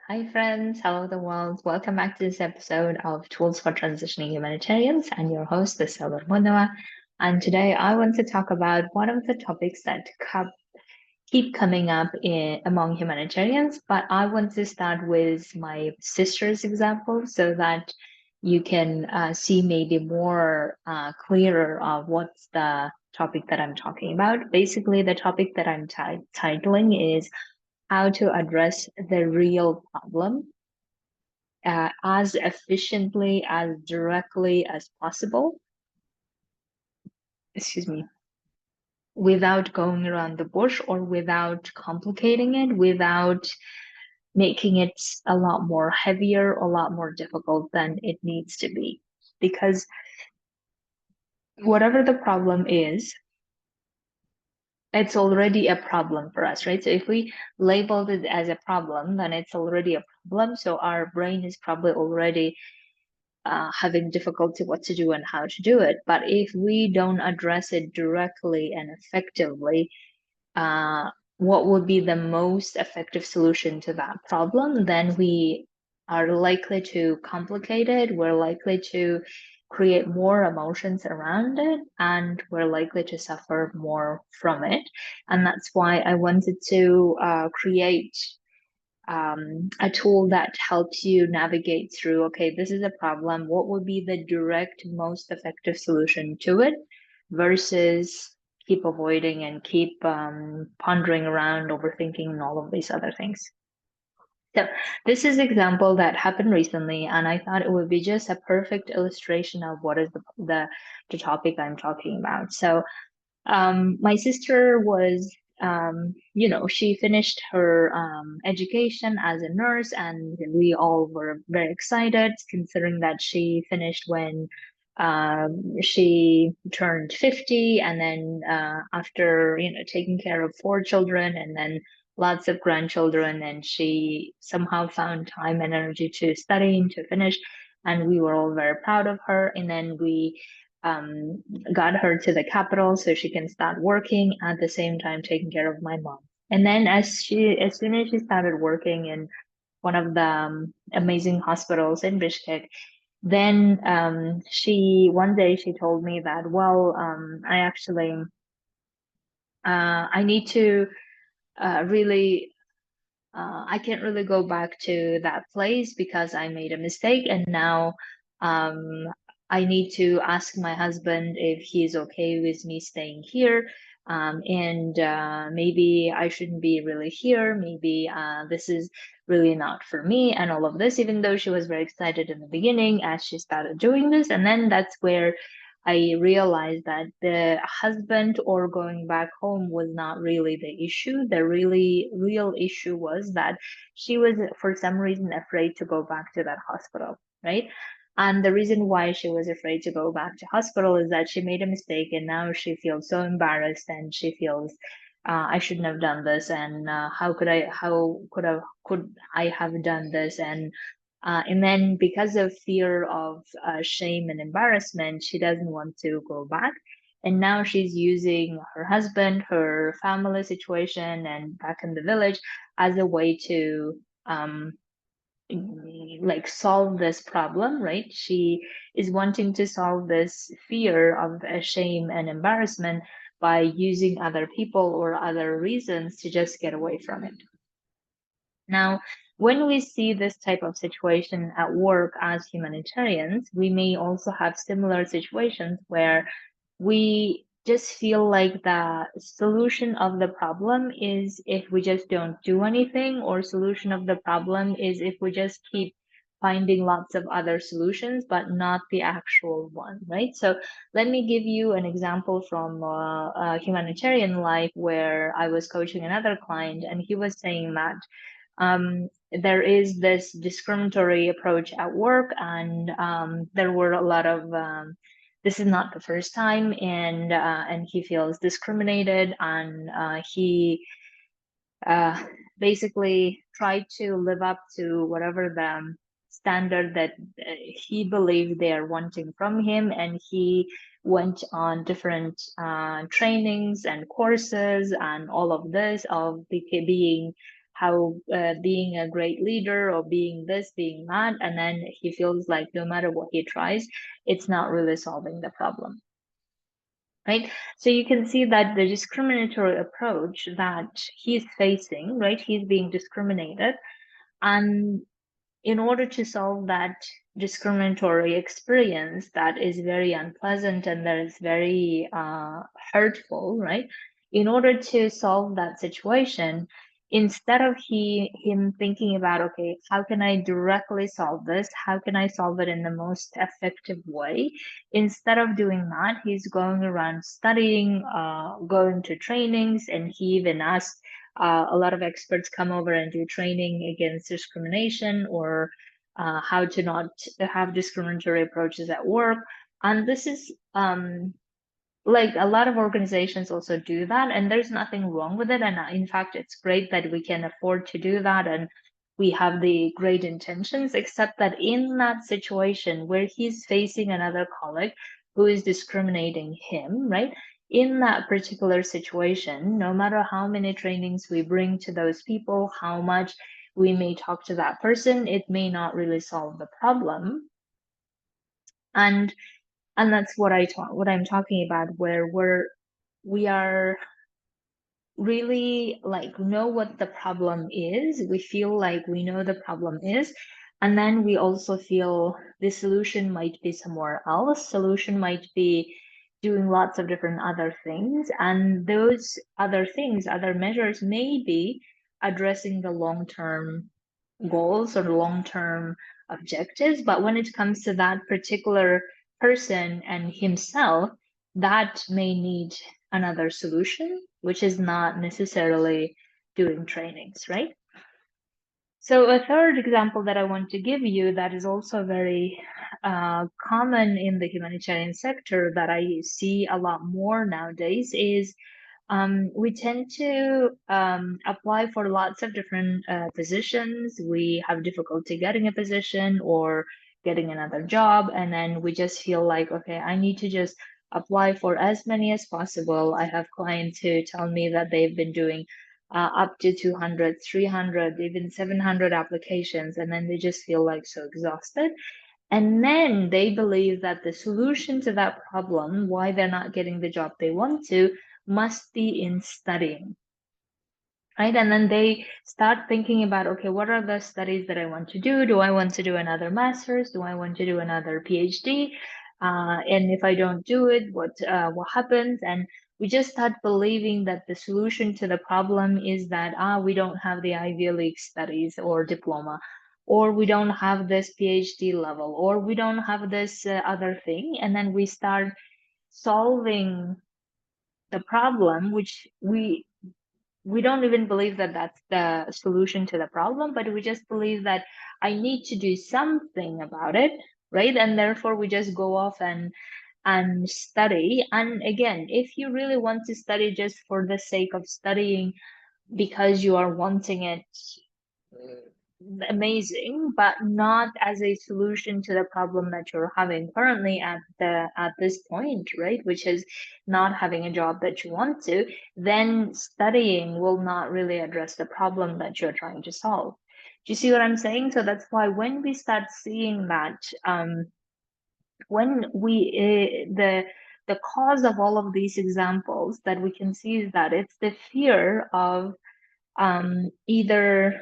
Hi, friends. Hello, the world. Welcome back to this episode of Tools for Transitioning Humanitarians. I'm your host, Salvar Monoa. And today I want to talk about one of the topics that keep coming up among humanitarians. But I want to start with my sister's example so that you can see maybe more clearer of what's the topic that I'm talking about. Basically, the topic that I'm titling is how to address the real problem as efficiently, as directly as possible, excuse me, without going around the bush or without complicating it, without making it a lot more heavier, a lot more difficult than it needs to be. Because whatever the problem is, it's already a problem for us, right? So if we labeled it as a problem, then it's already a problem. So our brain is probably already having difficulty what to do and how to do it. But if we don't address it directly and effectively, what would be the most effective solution to that problem, then we are likely to complicate it. We're likely to create more emotions around it, and we're likely to suffer more from it. And that's why I wanted to create a tool that helps you navigate through, okay, this is a problem. What would be the direct, most effective solution to it versus keep avoiding and keep pondering around, overthinking, and all of these other things. So this is an example that happened recently, and I thought it would be just a perfect illustration of what is the topic I'm talking about. So my sister was, she finished her education as a nurse, and we all were very excited considering that she finished when she turned 50, and then after, taking care of 4 children and then lots of grandchildren, and she somehow found time and energy to study and to finish, and we were all very proud of her. And then we um, got her to the capital so she can start working at the same time taking care of my mom. And then as soon as she started working in one of the amazing hospitals in Bishkek, then she one day she told me that, well, I actually I need to really I can't really go back to that place because I made a mistake, and now um, I need to ask my husband if he's okay with me staying here. And maybe I shouldn't be really here. Maybe this is really not for me, and all of this, even though she was very excited in the beginning as she started doing this. And then that's where I realized that the husband or going back home was not really the issue. The really real issue was that she was, for some reason, afraid to go back to that hospital, right? And the reason why she was afraid to go back to hospital is that she made a mistake, and now she feels so embarrassed, and she feels I shouldn't have done this, and could I have done this? And then because of fear of shame and embarrassment, she doesn't want to go back. And now she's using her husband, her family situation, and back in the village as a way to like solve this problem, right? She is wanting to solve this fear of shame and embarrassment by using other people or other reasons to just get away from it. Now, when we see this type of situation at work as humanitarians, we may also have similar situations where we just feel like the solution of the problem is if we just don't do anything, or solution of the problem is if we just keep finding lots of other solutions, but not the actual one, right? So let me give you an example from humanitarian life where I was coaching another client, and he was saying that there is this discriminatory approach at work, and there were a lot of this is not the first time, and he feels discriminated, and he uh, basically tried to live up to whatever the standard that he believed they are wanting from him, and he went on different trainings and courses and all of this of being how being a great leader or being this, being that, and then he feels like no matter what he tries, it's not really solving the problem. Right? So you can see that the discriminatory approach that he's facing, right? He's being discriminated. And in order to solve that discriminatory experience that is very unpleasant and that is very hurtful, right? In order to solve that situation, instead of him thinking about, okay, how can I directly solve this? How can I solve it in the most effective way? Instead of doing that, he's going around studying, going to trainings, and he even asked a lot of experts come over and do training against discrimination or how to not have discriminatory approaches at work. And this is like a lot of organizations also do that, and there's nothing wrong with it. And in fact, it's great that we can afford to do that and we have the great intentions, except that in that situation where he's facing another colleague who is discriminating him, right? In that particular situation, no matter how many trainings we bring to those people, how much we may talk to that person, it may not really solve the problem. And that's what I'm talking about, where we are really like know what the problem is. We feel like we know the problem is, and then we also feel the solution might be somewhere else. Solution might be doing lots of different other things, and those other things, other measures may be addressing the long-term goals or long-term objectives. But when it comes to that particular person and himself, that may need another solution, which is not necessarily doing trainings, right? So a third example that I want to give you that is also very common in the humanitarian sector that I see a lot more nowadays is we tend to apply for lots of different positions. We have difficulty getting a position or getting another job, and then we just feel like, okay, I need to just apply for as many as possible. I have clients who tell me that they've been doing up to 200, 300, even 700 applications, and then they just feel like so exhausted. And then they believe that the solution to that problem, why they're not getting the job they want to, must be in studying, right? And then they start thinking about, okay, what are the studies that I want to do? Do I want to do another master's? Do I want to do another PhD? And if I don't do it, what happens? And we just start believing that the solution to the problem is that we don't have the Ivy League studies or diploma, or we don't have this PhD level, or we don't have this other thing, and then we start solving the problem, which we don't even believe that that's the solution to the problem, but we just believe that I need to do something about it, right? And therefore we just go off and study. And again, if you really want to study just for the sake of studying because you are wanting it, amazing, but not as a solution to the problem that you're having currently at this point, right? Which is not having a job that you want to, then studying will not really address the problem that you're trying to solve. Do you see what I'm saying? So that's why when we start seeing that, when we the cause of all of these examples that we can see is that it's the fear of either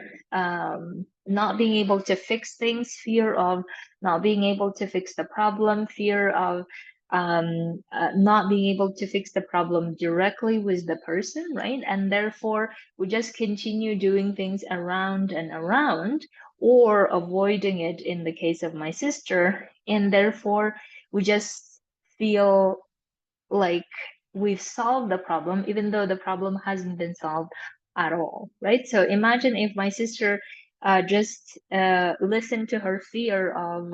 not being able to fix things, fear of not being able to fix the problem, fear of not being able to fix the problem directly with the person, right? And therefore, we just continue doing things around and around or avoiding it in the case of my sister. And therefore, we just feel like we've solved the problem, even though the problem hasn't been solved at all, right? So imagine if my sister just listened to her fear of,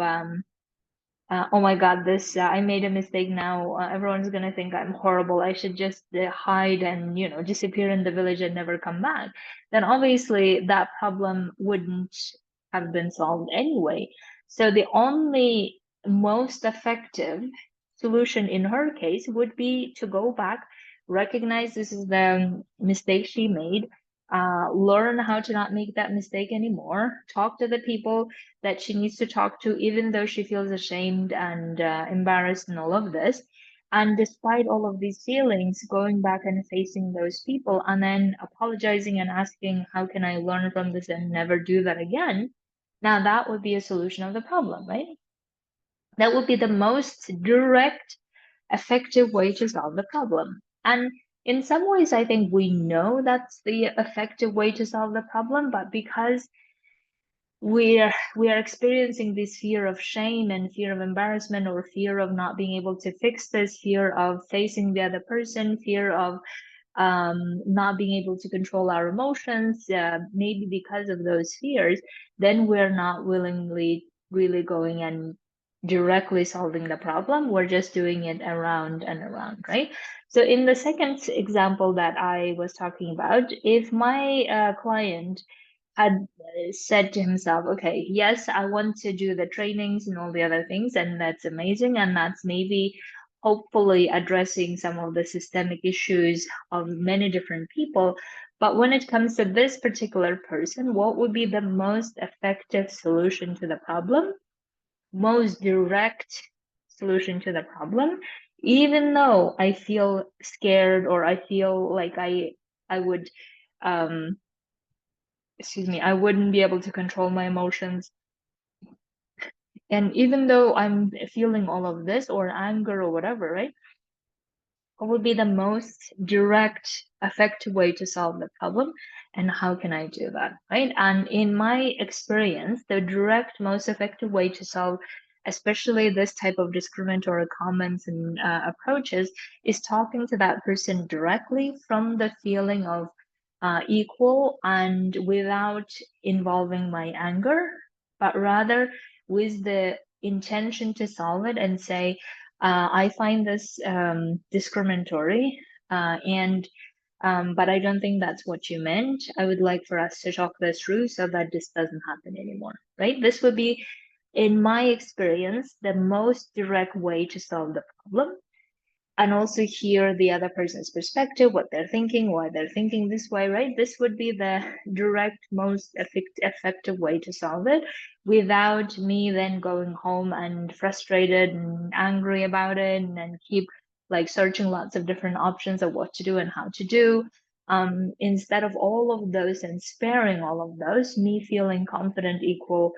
oh my God, this I made a mistake now. Everyone's gonna think I'm horrible. I should just hide and disappear in the village and never come back. Then obviously that problem wouldn't have been solved anyway. So the only most effective solution in her case would be to go back, recognize this is the mistake she made, learn how to not make that mistake anymore, talk to the people that she needs to talk to, even though she feels ashamed and embarrassed and all of this. And despite all of these feelings, going back and facing those people and then apologizing and asking, how can I learn from this and never do that again? Now, that would be a solution of the problem, right? That would be the most direct, effective way to solve the problem. And in some ways, I think we know that's the effective way to solve the problem, but because we are experiencing this fear of shame and fear of embarrassment or fear of not being able to fix this, fear of facing the other person, fear of not being able to control our emotions, maybe because of those fears, then we're not willingly really going and directly solving the problem. We're just doing it around and around, right? So in the second example that I was talking about, if my client had said to himself, okay, yes, I want to do the trainings and all the other things, and that's amazing, and that's maybe hopefully addressing some of the systemic issues of many different people. But when it comes to this particular person, what would be the most effective solution to the problem, most direct solution to the problem, even though I feel scared or I feel like I would um I wouldn't be able to control my emotions. And even though I'm feeling all of this or anger or whatever, right? What would be the most direct, effective way to solve the problem? And how can I do that, right? And in my experience, the direct, most effective way to solve, especially this type of discriminatory comments and approaches, is talking to that person directly from the feeling of equal and without involving my anger, but rather with the intention to solve it and say, I find this discriminatory, and but I don't think that's what you meant. I would like for us to talk this through so that this doesn't happen anymore, right? This would be, in my experience, the most direct way to solve the problem and also hear the other person's perspective, what they're thinking, why they're thinking this way, right? This would be the direct, most effective way to solve it without me then going home and frustrated and angry about it and then keep like searching lots of different options of what to do and how to do. Instead of all of those and sparing all of those, me feeling confident, equal,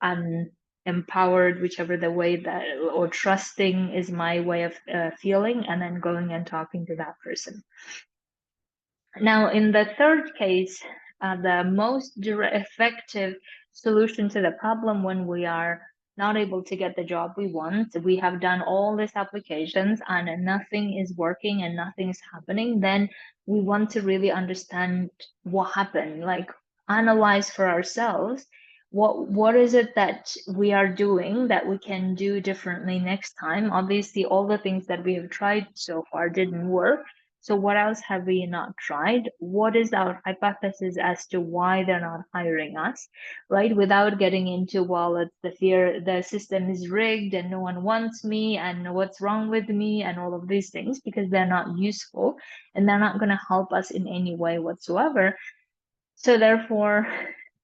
and empowered, whichever the way that, or trusting is my way of feeling, and then going and talking to that person. Now, in the third case, the most effective solution to the problem when we are not able to get the job we want, we have done all these applications and nothing is working and nothing is happening, then we want to really understand what happened, like analyze for ourselves what is it that we are doing that we can do differently next time. Obviously, all the things that we have tried so far didn't work. So what else have we not tried? What is our hypothesis as to why they're not hiring us, right? Without getting into, well, it's the fear, the system is rigged and no one wants me and what's wrong with me and all of these things, because they're not useful and they're not going to help us in any way whatsoever. So therefore,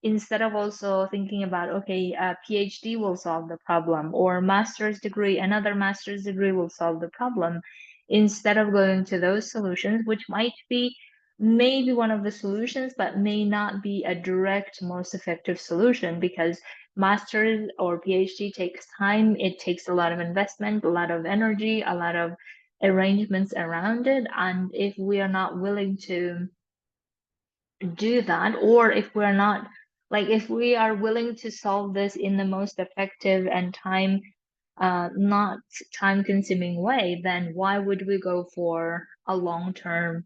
instead of also thinking about, okay, a PhD will solve the problem or master's degree, another master's degree will solve the problem, instead of going to those solutions, which might be maybe one of the solutions, but may not be a direct, most effective solution because master's or PhD takes time. It takes a lot of investment, a lot of energy, a lot of arrangements around it. And if we are not willing to do that, or if we're not, like if we are willing to solve this in the most effective and not time consuming way, then why would we go for a long-term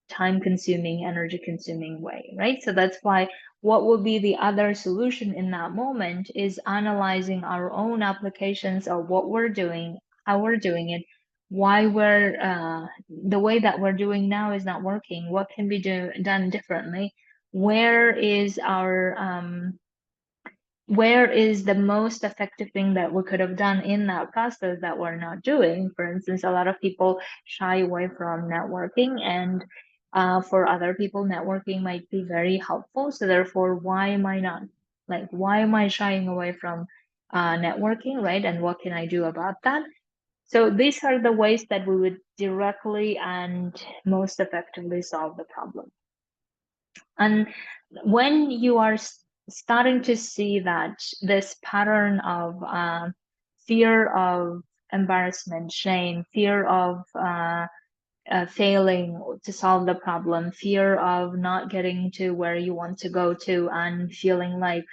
time consuming, energy consuming way, right? So that's why what would be the other solution in that moment is analyzing our own applications of what we're doing, how we're doing it, why we're the way that we're doing now is not working, what can be done differently, where is our where is the most effective thing that we could have done in that process that we're not doing. For instance, a lot of people shy away from networking, and For other people, networking might be very helpful. So therefore, why am I not, like, why am I shying away from networking, right? And what can I do about that? So these are the ways that we would directly and most effectively solve the problem. And when you are starting to see that this pattern of fear of embarrassment, shame, fear of failing to solve the problem, fear of not getting to where you want to go to, and feeling like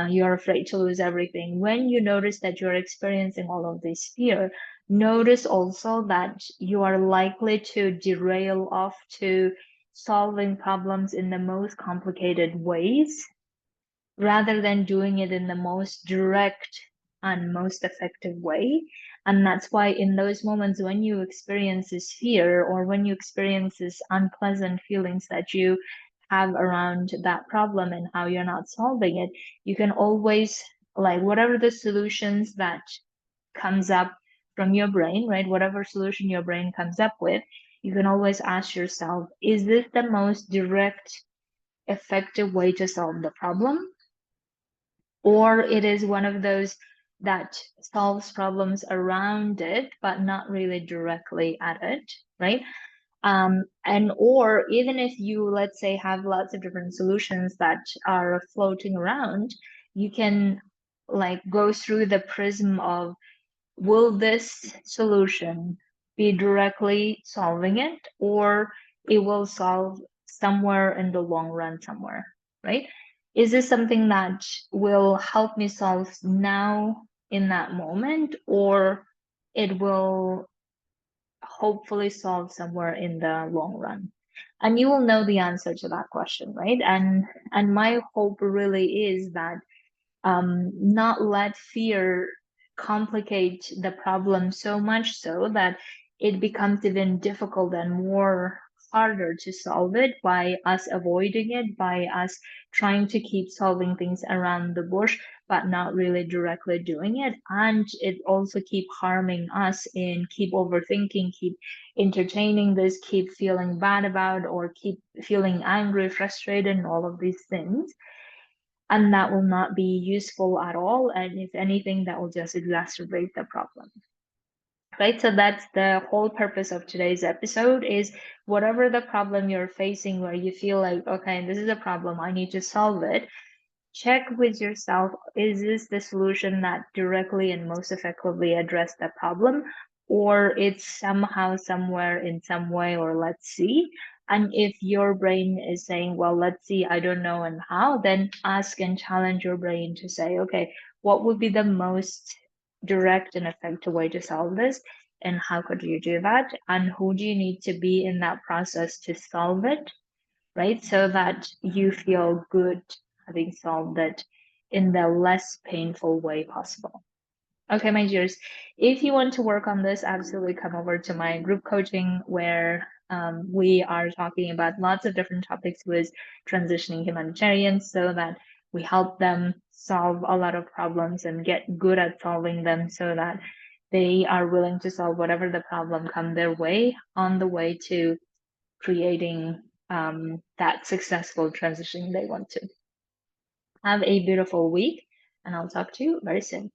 you're afraid to lose everything. When you notice that you're experiencing all of this fear, notice also that you are likely to derail off to solving problems in the most complicated ways rather than doing it in the most direct and most effective way. And that's why in those moments when you experience this fear or when you experience this unpleasant feelings that you have around that problem and how you're not solving it, you can always, like, whatever the solutions that comes up from your brain, right? Whatever solution your brain comes up with, you can always ask yourself, is this the most direct, effective way to solve the problem? Or it is one of those that solves problems around it, but not really directly at it, right? And or even if you, let's say, have lots of different solutions that are floating around, you can like go through the prism of, will this solution be directly solving it, or it will solve somewhere in the long run somewhere, right? Is this something that will help me solve now in that moment, or it will hopefully solve somewhere in the long run? And you will know the answer to that question, right? And my hope really is that not let fear complicate the problem so much so that it becomes even difficult and more harder to solve it by us avoiding it, by us trying to keep solving things around the bush, but not really directly doing it. And it also keep harming us in keep overthinking, keep entertaining this, keep feeling bad about, or keep feeling angry, frustrated, and all of these things, and that will not be useful at all. And if anything, that will just exacerbate the problem. Right, so that's the whole purpose of today's episode, is whatever the problem you're facing where you feel like, okay, this is a problem, I need to solve it, check with yourself, is this the solution that directly and most effectively address the problem, or it's somehow, somewhere, in some way, or let's see. And if your brain is saying, well, let's see, I don't know and how, then ask and challenge your brain to say, okay, what would be the most direct and effective way to solve this, and how could you do that, and who do you need to be in that process to solve it, right? So that you feel good having solved it in the less painful way possible. Okay, my dears, if you want to work on this, absolutely come over to my group coaching where we are talking about lots of different topics with transitioning humanitarians so that we help them solve a lot of problems and get good at solving them so that they are willing to solve whatever the problem come their way on the way to creating that successful transition they want to. Have a beautiful week, and I'll talk to you very soon.